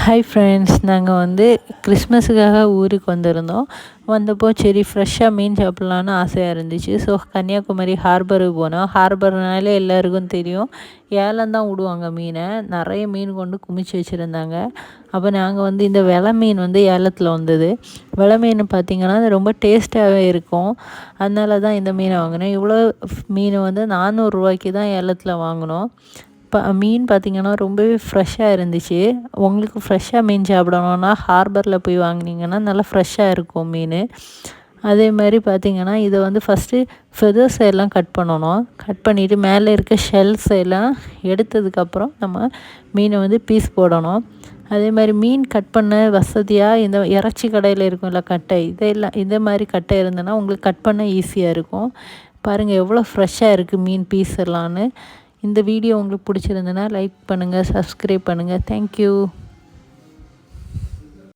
Hi friends, நாங்கள் கிறிஸ்மஸுக்காக ஊருக்கு வந்திருந்தோம். வந்தப்போ சரி ஃப்ரெஷ்ஷாக மீன் சாப்பிட்லான்னு ஆசையாக இருந்துச்சு. ஸோ கன்னியாகுமரி ஹார்பருக்கு போனோம். ஹார்பர்னாலே எல்லாருக்கும் தெரியும், ஏலம் தான் விடுவாங்க மீனை. நிறைய மீன் கொண்டு குமிச்சு வச்சுருந்தாங்க. அப்போ நாங்கள் இந்த வெலை மீன் ஏலத்தில் வந்தது. வெலை மீன் பார்த்திங்கன்னா அது ரொம்ப டேஸ்ட்டாகவே இருக்கும். அதனால தான் இந்த மீனை வாங்கினேன். இவ்வளோ மீன் 400 தான் ஏலத்தில் வாங்கினோம். மீன் பார்த்திங்கன்னா ரொம்பவே ஃப்ரெஷ்ஷாக இருந்துச்சு. உங்களுக்கு ஃப்ரெஷ்ஷாக மீன் சாப்பிடணுன்னா ஹார்பரில் போய் வாங்கினீங்கன்னா நல்லா ஃப்ரெஷ்ஷாக இருக்கும் மீன். அதே மாதிரி பார்த்திங்கன்னா இதை ஃபஸ்ட்டு ஃபெதர்ஸ் எல்லாம் கட் பண்ணணும். கட் பண்ணிவிட்டு மேலே இருக்க ஷெல்ஸ் எல்லாம் எடுத்ததுக்கப்புறம் நம்ம மீனை பீஸ் போடணும். அதே மாதிரி மீன் கட் பண்ண வசதியாக இந்த இறைச்சி கடையில் இருக்கும்ல கட்டை, இதே மாதிரி கட்டை இருந்ததுன்னா உங்களுக்கு கட் பண்ண ஈஸியாக இருக்கும். பாருங்கள் எவ்வளோ ஃப்ரெஷ்ஷாக இருக்குது மீன் பீஸ் எல்லாம்னு. இந்த வீடியோ உங்களுக்கு பிடிச்சிருந்ததுன்னா லைக் பண்ணுங்கள், சப்ஸ்கிரைப் பண்ணுங்கள். தேங்க்யூ.